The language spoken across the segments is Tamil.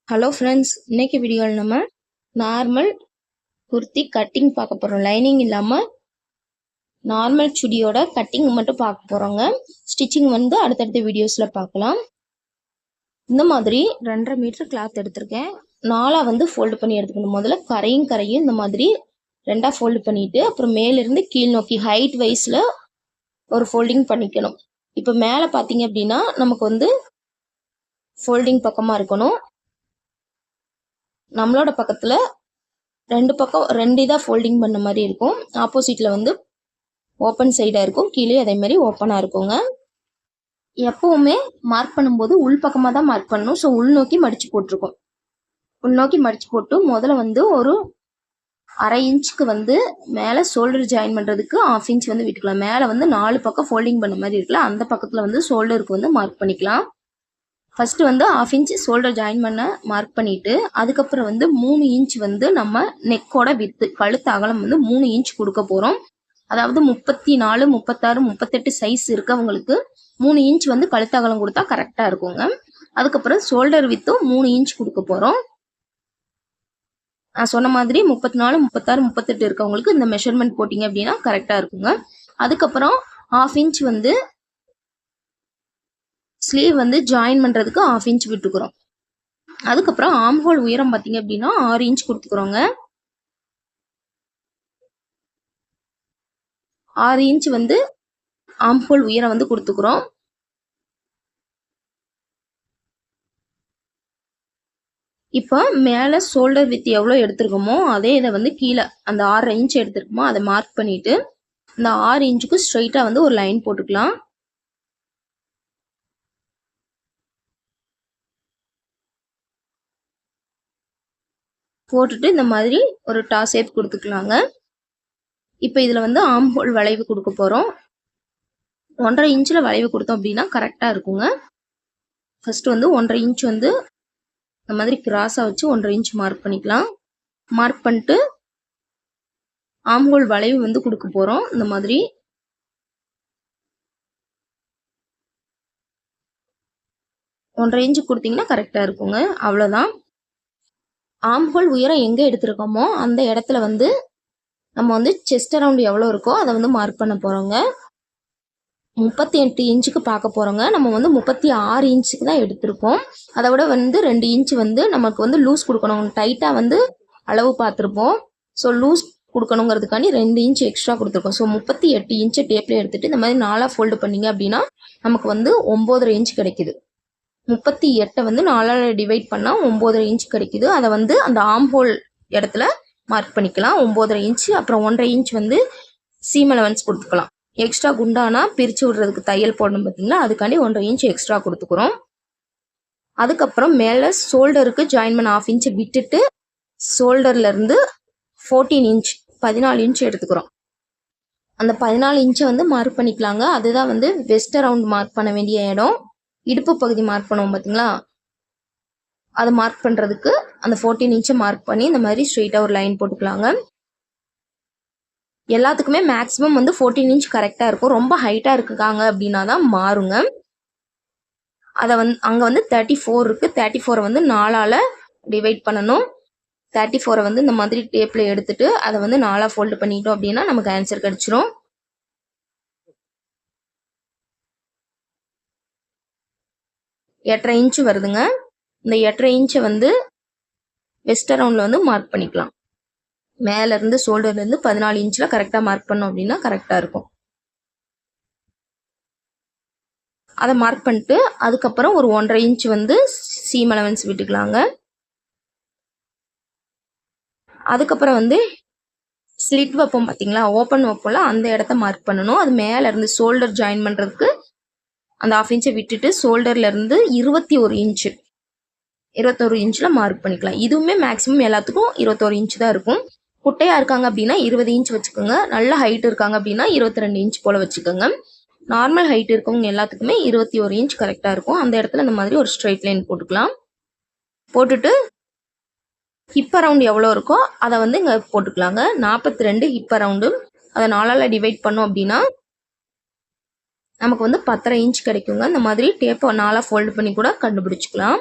ஹலோ ஃப்ரெண்ட்ஸ், இன்னைக்கு வீடியோவில் நம்ம நார்மல் குர்த்தி கட்டிங் பார்க்க போகிறோம். லைனிங் இல்லாமல் நார்மல் சுடியோட கட்டிங் மட்டும் பார்க்க போகிறோங்க. ஸ்டிச்சிங் வந்து அடுத்தடுத்த வீடியோஸில் பார்க்கலாம். இந்த மாதிரி 2.5 மீட்டர் கிளாத் எடுத்திருக்கேன். 4 வந்து ஃபோல்டு பண்ணி எடுத்துக்கணும். முதல்ல கரையும் இந்த மாதிரி 2 ஃபோல்டு பண்ணிவிட்டு அப்புறம் மேலிருந்து கீழ் நோக்கி ஹைட் வைஸில் ஒரு ஃபோல்டிங் பண்ணிக்கணும். இப்போ மேலே பார்த்தீங்க அப்படின்னா நமக்கு வந்து ஃபோல்டிங் பக்கமாக இருக்கணும். நம்மளோட பக்கத்தில் 2 பக்கம் 2 இதாக ஃபோல்டிங் பண்ண மாதிரி இருக்கும். ஆப்போசிட்டில் வந்து ஓப்பன் சைடாக இருக்கும், கீழே அதே மாதிரி ஓப்பனாக இருக்குங்க. எப்போவுமே மார்க் பண்ணும்போது உள் பக்கமாக தான் மார்க் பண்ணணும். ஸோ உள்நோக்கி மடித்து போட்டிருக்கோம். உள்நோக்கி மடித்து போட்டு முதல்ல வந்து ஒரு 1/2 இன்ச்சுக்கு வந்து மேலே ஷோல்டர் ஜாயின் பண்ணுறதுக்கு 1/2 இன்ச் வந்து விட்டுக்கலாம். மேலே வந்து 4 பக்கம் ஃபோல்டிங் பண்ண மாதிரி இருக்குல்ல, அந்த பக்கத்தில் வந்து ஷோல்டருக்கு வந்து மார்க் பண்ணிக்கலாம். ஃபஸ்ட்டு வந்து 1/2 இன்ச் ஷோல்டர் ஜாயின் பண்ண மார்க் பண்ணிவிட்டு அதுக்கப்புறம் வந்து 3 இன்ச் வந்து நம்ம நெக்கோட வித்து கழுத்து அகலம் வந்து 3 இன்ச் கொடுக்க போகிறோம். அதாவது 34, 36, 38 சைஸ் இருக்கவங்களுக்கு 3 இன்ச் வந்து கழுத்து அகலம் கொடுத்தா கரெக்டாக இருக்குங்க. அதுக்கப்புறம் ஷோல்டர் வித்தும் 3 இன்ச் கொடுக்க போகிறோம். நான் சொன்ன மாதிரி 34, 36, 38 இருக்கவங்களுக்கு இந்த மெஷர்மெண்ட் போட்டிங்க அப்படின்னா கரெக்டாக இருக்குங்க. அதுக்கப்புறம் 1/2 இன்ச் வந்து ஸ்லீவ் வந்து ஜாயின் பண்ணுறதுக்கு 1/2 இன்ச் விட்டுக்கிறோம். அதுக்கப்புறம் ஆர்ம் ஹோல் உயரம் பார்த்தீங்க அப்படின்னா 6 இன்ச் கொடுத்துக்கிறோங்க. 6 இன்ச் வந்து ஆர்ம் ஹோல் உயரம் வந்து கொடுத்துக்கிறோம். இப்போ மேலே ஷோல்டர் வித் எவ்வளோ எடுத்துருக்கோமோ அதே இதை வந்து கீழே அந்த 6 இன்ச் எடுத்துருக்கோமோ அதை மார்க் பண்ணிட்டு இந்த 6 இன்ச்சுக்கு ஸ்ட்ரைட்டாக வந்து ஒரு லைன் போட்டுக்கலாம். போட்டுட்டு இந்த மாதிரி ஒரு டாஸ் ஷேப் கொடுத்துக்கலாங்க. இப்போ இதில் வந்து ஆர்ம் ஹோல் வளைவு கொடுக்க போகிறோம். 1.5 இன்ச்சில் வளைவு கொடுத்தோம் அப்படின்னா கரெக்டாக இருக்குங்க. ஃபஸ்ட்டு வந்து 1.5 இன்ச் வந்து இந்த மாதிரி கிராஸாக வச்சு 1.5 இன்ச் மார்க் பண்ணிக்கலாம். மார்க் பண்ணிட்டு ஆர்ம் ஹோல் வளைவு வந்து கொடுக்க போகிறோம். இந்த மாதிரி 1.5 இன்ச்சு கொடுத்தீங்கன்னா கரெக்டாக இருக்குங்க. அவ்வளோதான். ஆர்ம் ஹோல் உயரம் எங்கே எடுத்துருக்கோமோ அந்த இடத்துல வந்து நம்ம வந்து செஸ்ட் அரவுண்ட் எவ்வளோ இருக்கோ அதை வந்து மார்க் பண்ண போகிறோங்க. 38 இன்ச்சுக்கு பார்க்க போகிறோங்க. நம்ம வந்து 36 இன்ச்சுக்கு தான் எடுத்திருக்கோம். அதை விட வந்து 2 இன்ச்சு வந்து நமக்கு வந்து லூஸ் கொடுக்கணும். டைட்டாக வந்து அளவு பார்த்துருப்போம். ஸோ லூஸ் கொடுக்கணுங்கிறதுக்காண்டி 2 இன்ச் எக்ஸ்ட்ரா கொடுத்துருக்கோம். ஸோ 38 இன்ச்சு டேப்பில் எடுத்துகிட்டு இந்த மாதிரி 4 ஃபோல்டு பண்ணிங்க அப்படின்னா நமக்கு வந்து 9.5 இன்ச் கிடைக்குது. 38 வந்து 4ஆல் டிவைட் பண்ணால் 9.5 இன்ச் கிடைக்குது. அதை வந்து அந்த ஆர்ம் ஹோல் இடத்துல மார்க் பண்ணிக்கலாம். 9.5 இன்ச்சு. அப்புறம் 1.5 இன்ச் வந்து சீம் அலவன்ஸ் கொடுத்துக்கலாம். எக்ஸ்ட்ரா குண்டானா பிரித்து விடுறதுக்கு தையல் போடணும் பார்த்தீங்களா, அதுக்காண்டி 1.5 இன்ச் எக்ஸ்ட்ரா கொடுத்துக்கிறோம். அதுக்கப்புறம் மேலே ஷோல்டருக்கு ஜாயின் பண்ண 1/2 இன்ச் விட்டுட்டு ஷோல்டர்லேருந்து 14 இன்ச் 14 இன்ச் எடுத்துக்கிறோம். அந்த 14 இன்ச்சை வந்து மார்க் பண்ணிக்கலாங்க. அதுதான் வந்து வெஸ்ட் ரவுண்ட் மார்க் பண்ண வேண்டிய இடம். இடுப்பு பகுதி மார்க் பண்ணுவோம் பார்த்தீங்களா, அதை மார்க் பண்ணுறதுக்கு அந்த 14 இன்ச்சை மார்க் பண்ணி இந்த மாதிரி ஸ்ட்ரெயிட்டாக ஒரு லைன் போட்டுக்கலாங்க. எல்லாத்துக்குமே மேக்ஸிமம் வந்து 14 இன்ச் கரெக்டாக இருக்கும். ரொம்ப ஹைட்டாக இருக்காங்க அப்படின்னா தான் மாறுங்க. அதை வந்து அங்கே வந்து 34 இருக்குது. 34 வந்து 4ஆல் டிவைட் பண்ணணும். 34 வந்து இந்த மாதிரி டேப்பில் எடுத்துட்டு அதை வந்து 4ஆக ஃபோல்டு பண்ணிட்டோம் அப்படின்னா நமக்கு ஆன்சர் கிடச்சிரும். எட்டரை இன்ச்சு வருதுங்க. இந்த 8.5 இன்ச்சை வந்து வெஸ்ட் ரவுண்டில் வந்து மார்க் பண்ணிக்கலாம். மேலேருந்து ஷோல்டர்லேருந்து 14 இன்ச்சில் கரெக்டாக மார்க் பண்ணோம் அப்படின்னா கரெக்டாக இருக்கும். அதை மார்க் பண்ணிட்டு அதுக்கப்புறம் ஒரு 1.5 இன்ச் வந்து சீம் அலவன்ஸ் விட்டுக்கலாங்க. அதுக்கப்புறம் வந்து ஸ்லிட் வைப்போம் பார்த்தீங்களா, ஓப்பன் வைப்போம்ல, அந்த இடத்த மார்க் பண்ணணும். அது மேலேருந்து ஷோல்டர் ஜாயின் பண்ணுறதுக்கு அந்த 1/2 இன்ச்சை விட்டுட்டு ஷோல்டர்லேருந்து 21 இன்ச்சு 21 இன்ச்சில் மார்க் பண்ணிக்கலாம். இதுவுமே மேக்ஸிமம் எல்லாத்துக்கும் 21 இன்ச் தான் இருக்கும். குட்டையாக இருக்காங்க அப்படின்னா 20 இன்ச் வச்சுக்கோங்க. நல்ல ஹைட் இருக்காங்க அப்படின்னா 22 இன்ச் போல் வச்சுக்கோங்க. நார்மல் ஹைட் இருக்கவங்க எல்லாத்துக்குமே 21 இன்ச் கரெக்டாக இருக்கும். அந்த இடத்துல இந்த மாதிரி ஒரு ஸ்ட்ரைட் லைன் போட்டுக்கலாம். போட்டுட்டு ஹிப் அரவுண்ட் எவ்வளோ இருக்கோ அதை வந்து இங்கே போட்டுக்கலாங்க. 42 ஹிப் அரவுண்டு. அதை 4ஆல் டிவைட் பண்ணோம் அப்படின்னா நமக்கு வந்து 10.5 இன்ச் கிடைக்குங்க. இந்த மாதிரி டேப்பை 4ஆக ஃபோல்டு பண்ணி கூட கண்டுபிடிச்சிக்கலாம்.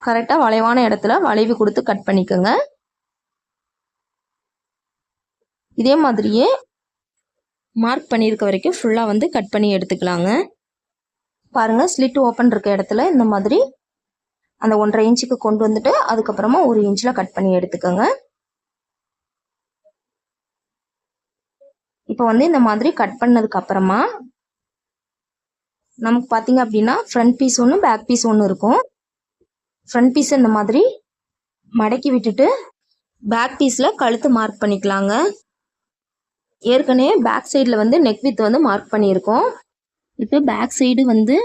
கரெக்டாக வளைவான இடத்துல வளைவு கொடுத்து கட் பண்ணிக்கோங்க. இதே மாதிரியே மார்க் பண்ணியிருக்க வரைக்கும் ஃபுல்லாக வந்து கட் பண்ணி எடுத்துக்கலாங்க. பாருங்கள், ஸ்லிட் ஓப்பன் இருக்க இடத்துல இந்த மாதிரி அந்த 1.5 இன்ச்சுக்கு கொண்டு வந்துட்டு அதுக்கப்புறமா 1 இன்ச்சில் கட் பண்ணி எடுத்துக்கோங்க. இப்போ வந்து இந்த மாதிரி கட் பண்ணதுக்கு அப்புறமா நமக்கு பார்த்தீங்க அப்படின்னா ஃப்ரண்ட் பீஸ் ஒன்று பேக் பீஸ் ஒன்று இருக்கும். ஃப்ரண்ட் பீஸ் இந்த மாதிரி மடக்கி விட்டுட்டு பேக் பீஸில் கழுத்து மார்க் பண்ணிக்கலாங்க. ஏற்கனவே பேக் சைடில் வந்து நெக் வித் வந்து மார்க் பண்ணியிருக்கோம். இப்போ பேக் சைடு வந்து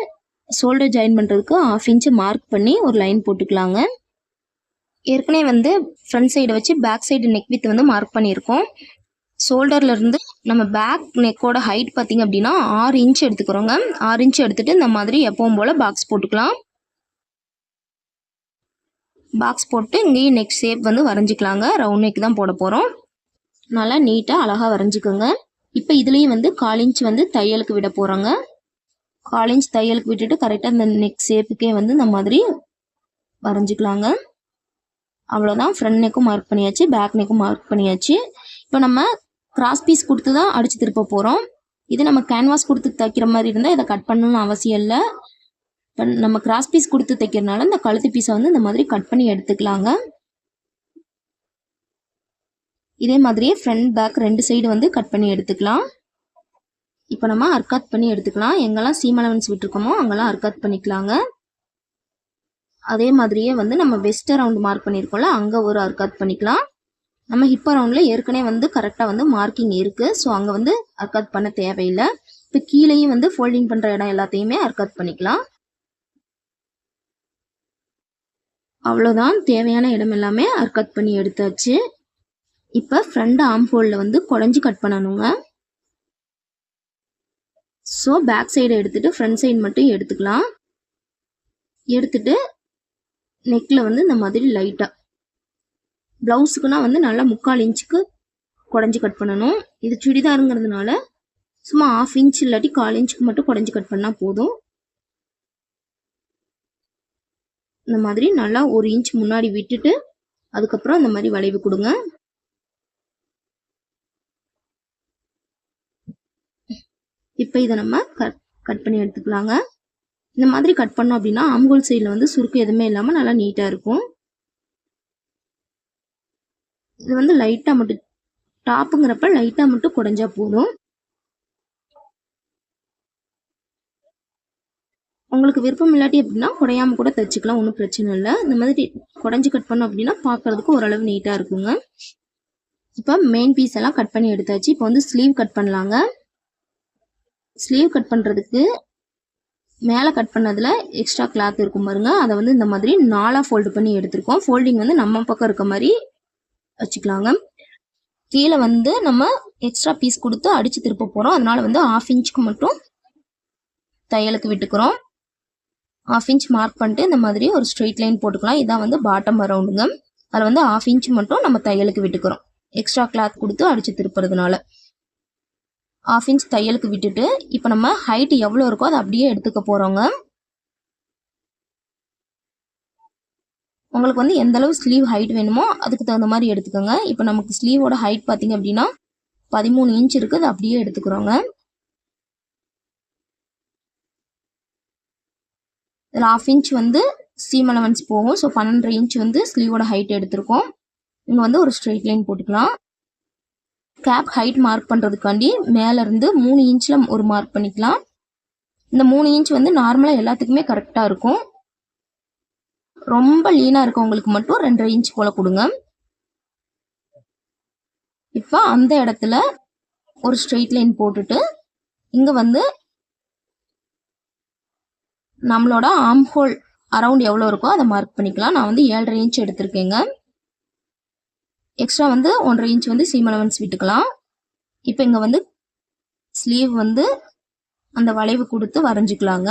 ஷோல்டர் ஜாயின் பண்ணுறதுக்கு 1/2 இன்ச்சு மார்க் பண்ணி ஒரு லைன் போட்டுக்கலாங்க. ஏற்கனவே வந்து ஃப்ரண்ட் சைடை வச்சு பேக் சைடு நெக் வித் வந்து மார்க் பண்ணியிருக்கோம். ஷோல்டர்லேருந்து நம்ம பேக் நெக்கோட ஹைட் பார்த்திங்க அப்படின்னா 6 இன்ச் எடுத்துக்கிறோங்க. 6 இன்ச் எடுத்துகிட்டு இந்த மாதிரி எப்பவும் போல் பாக்ஸ் போட்டுக்கலாம். பாக்ஸ் போட்டு இங்கேயும் நெக் ஷேப் வந்து வரைஞ்சிக்கலாங்க. ரவுண்ட் நெக் தான் போட போகிறோம். நல்லா நீட்டாக அழகாக வரைஞ்சிக்கோங்க. இப்போ இதுலேயும் வந்து 1/4 இன்ச் வந்து தையலுக்கு விட போகிறோங்க. 1/4 இன்ச் தையலுக்கு விட்டுட்டு கரெக்டாக இந்த நெக் ஷேப்புக்கே வந்து இந்த மாதிரி வரைஞ்சிக்கலாங்க. அவ்வளோதான். ஃப்ரண்ட் நெக்கும் மார்க் பண்ணியாச்சு, பேக் நெக்கும் மார்க் பண்ணியாச்சு. இப்போ நம்ம கிராஸ் பீஸ் கொடுத்து தான் அடித்து திருப்ப போகிறோம். இது நம்ம கேன்வாஸ் கொடுத்து தைக்கிற மாதிரி இருந்தால் இதை கட் பண்ணணும்னு அவசியம் இல்லை. இப்போ நம்ம கிராஸ் பீஸ் கொடுத்து தைக்கிறதுனால இந்த கழுத்து பீஸை வந்து இந்த மாதிரி கட் பண்ணி எடுத்துக்கலாங்க. இதே மாதிரியே ஃப்ரண்ட் பேக் 2 சைடு வந்து கட் பண்ணி எடுத்துக்கலாம். இப்போ நம்ம அர்க்காத் பண்ணி எடுத்துக்கலாம். எங்கெல்லாம் சீம் அலவன்ஸ் விட்டுருக்கோமோ அங்கெல்லாம் அர்க்காத் பண்ணிக்கலாங்க. அதே மாதிரியே வந்து நம்ம வெஸ்ட் ரவுண்ட் மார்க் பண்ணியிருக்கோம்ல அங்கே ஒரு அர்க்காத் பண்ணிக்கலாம். நம்ம ஹிப் ரவுண்டில் ஏற்கனவே வந்து கரெக்டாக வந்து மார்க்கிங் இருக்குது. ஸோ அங்கே வந்து அர்க்காத் பண்ண தேவையில்லை. இப்போ கீழேயும் வந்து ஃபோல்டிங் பண்ணுற இடம் எல்லாத்தையுமே அர்க்காத் பண்ணிக்கலாம். அவ்வளோதான், தேவையான இடம் எல்லாமே அர்க்காத் பண்ணி எடுத்தாச்சு. இப்போ ஃப்ரண்ட் ஆர்ம் ஹோலில் வந்து குடஞ்சி கட் பண்ணணுங்க. ஸோ பேக் சைடை எடுத்துகிட்டு ஃப்ரண்ட் சைடு மட்டும் எடுத்துக்கலாம். எடுத்துகிட்டு நெக்கில் வந்து இந்த மாதிரி லைட்டாக ப்ளவுஸுக்குன்னா வந்து நல்லா 3/4 இன்ச்சுக்கு குடஞ்சி கட் பண்ணணும். இது சுடிதாருங்கிறதுனால சும்மா 1/2 இன்ச் இல்லாட்டி 1/4 இன்ச்சுக்கு மட்டும் குடஞ்சி கட் பண்ணால் போதும். இந்த மாதிரி நல்லா 1 இன்ச் முன்னாடி விட்டுட்டு அதுக்கப்புறம் இந்த மாதிரி வளைவு கொடுங்க. இப்போ இதை நம்ம கட் பண்ணி எடுத்துக்கலாங்க. இந்த மாதிரி கட் பண்ணோம் அப்படின்னா ஆம்ஹோல் சைடில் வந்து சுருக்கு எதுவுமே இல்லாமல் நல்லா நீட்டாக இருக்கும். இது வந்து லைட்டாக மட்டும் டாப்புங்கிறப்ப லைட்டாக மட்டும் குடஞ்சா போதும். உங்களுக்கு விருப்பம் இல்லாட்டி அப்படின்னா குடையாமல் கூட தைச்சிக்கலாம், ஒன்றும் பிரச்சனை இல்லை. இந்த மாதிரி குடஞ்சி கட் பண்ணோம் அப்படின்னா பார்க்குறதுக்கு ஓரளவு நீட்டாக இருக்குங்க. இப்போ மெயின் பீஸ் எல்லாம் கட் பண்ணி எடுத்தாச்சு. இப்போ வந்து ஸ்லீவ் கட் பண்ணலாங்க. ஸ்லீவ் கட் பண்ணுறதுக்கு மேலே கட் பண்ணதில் எக்ஸ்ட்ரா கிளாத் இருக்கும் பாருங்க, அதை வந்து இந்த மாதிரி 4ஆக ஃபோல்டு பண்ணி எடுத்துருக்கோம். ஃபோல்டிங் வந்து நம்ம பக்கம் இருக்க மாதிரி வச்சுக்கலாங்க. கீழே வந்து நம்ம எக்ஸ்ட்ரா பீஸ் கொடுத்து அடித்து திருப்ப போகிறோம். அதனால் வந்து 1/2 இன்ச்சுக்கு மட்டும் தையலுக்கு விட்டுக்கிறோம். 1/2 இன்ச் மார்க் பண்ணிட்டு இந்த மாதிரி ஒரு ஸ்ட்ரெயிட் லைன் போட்டுக்கலாம். இதான் வந்து பாட்டம் அரவுண்டுங்க. அதில் வந்து 1/2 இன்ச் மட்டும் நம்ம தையலுக்கு விட்டுக்கிறோம், எக்ஸ்ட்ரா கிளாத் கொடுத்து அடித்து திருப்புறதுனால. 1/2 இன்ச் தையலுக்கு விட்டுட்டு இப்போ நம்ம ஹைட் எவ்வளோ இருக்கோ அதை அப்படியே எடுத்துக்க போகிறோங்க. உங்களுக்கு வந்து எந்த அளவு ஸ்லீவ் ஹைட் வேணுமோ அதுக்கு தகுந்த மாதிரி எடுத்துக்கோங்க. இப்போ நமக்கு ஸ்லீவோட ஹைட் பார்த்தீங்க அப்படின்னா 13 இன்ச் இருக்குது, அது அப்படியே எடுத்துக்கிறோங்க. இதில் 1/2 இன்ச் வந்து சீம் அலவன்ஸ் போகும். ஸோ 12.5 இன்ச் வந்து ஸ்லீவோட ஹைட் எடுத்திருக்கோம். இங்கே வந்து ஒரு ஸ்ட்ரெயிட் லைன் போட்டுக்கலாம். கேப் ஹைட் மார்க் பண்ணுறதுக்காண்டி மேலேருந்து 3 இன்ச்சில் ஒரு மார்க் பண்ணிக்கலாம். இந்த 3 இன்ச் வந்து நார்மலாக எல்லாத்துக்குமே கரெக்டாக இருக்கும். ரொம்ப லீனாக இருக்கவங்களுக்கு மட்டும் 2.5 இன்ச் போல் கொடுங்க. இப்போ அந்த இடத்துல ஒரு ஸ்ட்ரெயிட் லைன் போட்டுட்டு இங்கே வந்து நம்மளோட ஆர்ம் ஹோல் அரவுண்ட் எவ்வளோ இருக்கோ அதை மார்க் பண்ணிக்கலாம். நான் வந்து 7.5 இன்ச் எடுத்திருக்கேங்க. எக்ஸ்ட்ரா வந்து 1.5 இன்ச் வந்து சீம் அலவன்ஸ் விட்டுக்கலாம். இப்போ இங்கே வந்து ஸ்லீவ் வந்து அந்த வளைவு கொடுத்து வரைஞ்சிக்கலாங்க.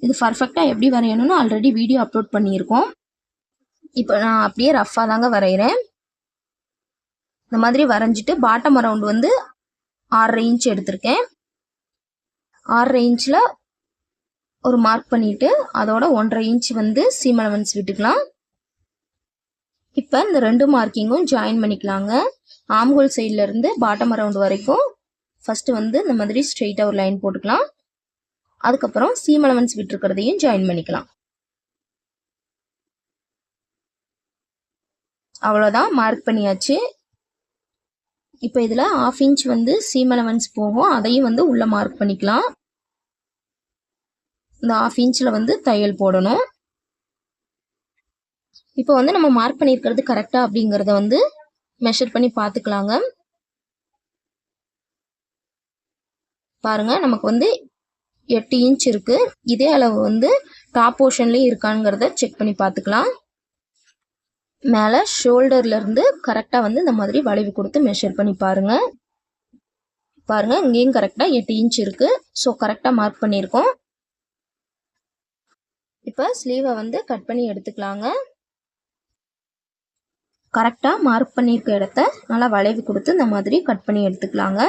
இது பர்ஃபெக்டாக எப்படி வரையணும்னு ஆல்ரெடி வீடியோ அப்லோட் பண்ணியிருக்கோம். இப்போ நான் அப்படியே ரஃப்பாக தாங்க வரைகிறேன். இந்த மாதிரி வரைஞ்சிட்டு பாட்டம் அரவுண்ட் வந்து 6.5 இன்ச் எடுத்திருக்கேன். 6.5 இன்ச்சில் ஒரு மார்க் பண்ணிவிட்டு அதோட 1.5 இன்ச் வந்து சீம் அலவன்ஸ் விட்டுக்கலாம். இப்போ இந்த 2 மார்க்கிங்கும் ஜாயின் பண்ணிக்கலாங்க. ஆம்ஹோல் சைட்லேருந்து பாட்டம் அரவுண்ட் வரைக்கும் ஃபஸ்ட்டு வந்து இந்த மாதிரி ஸ்ட்ரெயிட்டாக ஒரு லைன் போட்டுக்கலாம். அதுக்கப்புறம் சீம் அலவன்ஸ் விட்டுருக்கிறதையும் ஜாயின் பண்ணிக்கலாம். அவ்வளோதான், மார்க் பண்ணியாச்சு. இப்போ இதில் 1/2 இன்ச் வந்து சீம் அலவன்ஸ் போகும், அதையும் வந்து உள்ளே மார்க் பண்ணிக்கலாம். இந்த 1/2 இன்ச்சில் வந்து தையல் போடணும். இப்போ வந்து நம்ம மார்க் பண்ணியிருக்கிறது கரெக்டாக அப்படிங்கிறத வந்து மெஷர் பண்ணி பார்த்துக்கலாங்க. பாருங்க, நமக்கு வந்து 8 இன்ச் இருக்கு. இதே அளவு வந்து டாப் போர்ஷன்லேயும் இருக்காங்கிறத செக் பண்ணி பார்த்துக்கலாம். மேலே ஷோல்டர்லேருந்து கரெக்டாக வந்து இந்த மாதிரி வளைவு கொடுத்து மெஷர் பண்ணி பாருங்க. பாருங்க, இங்கேயும் கரெக்டாக 8 இன்ச் இருக்கு. ஸோ கரெக்டாக மார்க் பண்ணியிருக்கோம். இப்போ ஸ்லீவை வந்து கட் பண்ணி எடுத்துக்கலாங்க. கரெக்டாக மார்க் பண்ணியிருக்க இடத்த நல்லா வளைவு கொடுத்து இந்த மாதிரி கட் பண்ணி எடுத்துக்கலாங்க.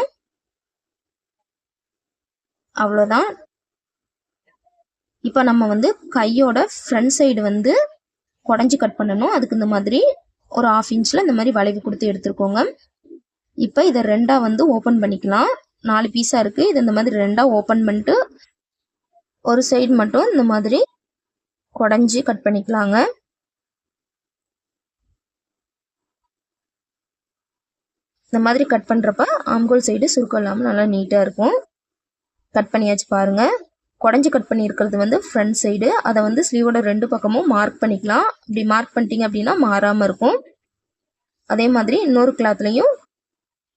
அவ்வளோதான். இப்போ நம்ம வந்து கையோட ஃப்ரண்ட் சைடு வந்து குடஞ்சி கட் பண்ணணும். அதுக்கு இந்த மாதிரி ஒரு 1/2 இன்ச்சில் இந்த மாதிரி வளைவு கொடுத்து எடுத்துருக்கோங்க. இப்போ இதை 2ஆக வந்து ஓப்பன் பண்ணிக்கலாம். 4 பீஸாக இருக்குது. இது இந்த மாதிரி 2ஆக ஓப்பன் பண்ணிட்டு ஒரு சைடு மட்டும் இந்த மாதிரி குடஞ்சி கட் பண்ணிக்கலாங்க. இந்த மாதிரி கட் பண்ணுறப்ப ஆம்ஹோல் சைடு சுருக்கம் இல்லாமல் நல்லா நீட்டாக இருக்கும். கட் பண்ணியாச்சு பாருங்கள். குடஞ்சி கட் பண்ணியிருக்கிறது வந்து ஃப்ரண்ட் சைடு. அதை வந்து ஸ்லீவோட 2 பக்கமும் மார்க் பண்ணிக்கலாம். இப்படி மார்க் பண்ணிட்டீங்க அப்படின்னா மாறாமல் இருக்கும். அதே மாதிரி இன்னொரு கிளாத்லையும்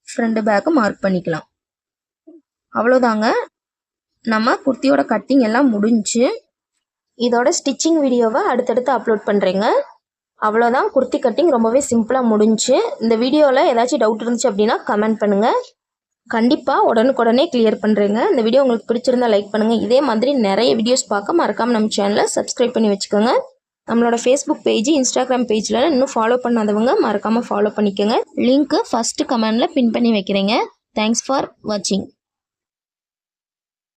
ஃப்ரண்ட் பேக்கு மார்க் பண்ணிக்கலாம். அவ்வளோதாங்க, நம்ம குர்த்தியோட கட்டிங் எல்லாம் முடிஞ்சு. இதோட ஸ்டிச்சிங் வீடியோவை அடுத்தடுத்து அப்லோட் பண்ணுறேங்க. அவ்வளோதான், குர்த்தி கட்டிங் ரொம்பவே சிம்பிளாக முடிஞ்சு. இந்த வீடியோவில் ஏதாச்சும் டவுட் இருந்துச்சு அப்படின்னா கமெண்ட் பண்ணுங்கள். கண்டிப்பாக உடனுக்குடனே கிளியர் பண்ணுறேங்க. இந்த வீடியோ உங்களுக்கு பிடிச்சிருந்தா லைக் பண்ணுங்கள். இதே மாதிரி நிறைய வீடியோஸ் பார்க்க மறக்காமல் நம்ம சேனலை சப்ஸ்கிரைப் பண்ணி வச்சுக்கோங்க. நம்மளோட ஃபேஸ்புக் பேஜ், இன்ஸ்டாகிராம் பேஜில் இன்னும் ஃபாலோ பண்ணாதவங்க மறக்காமல் ஃபாலோ பண்ணிக்கோங்க. லிங்க்கு ஃபஸ்ட்டு கமெண்டில் பின் பண்ணி வைக்கிறேங்க. தேங்க்ஸ் ஃபார் வாட்சிங்.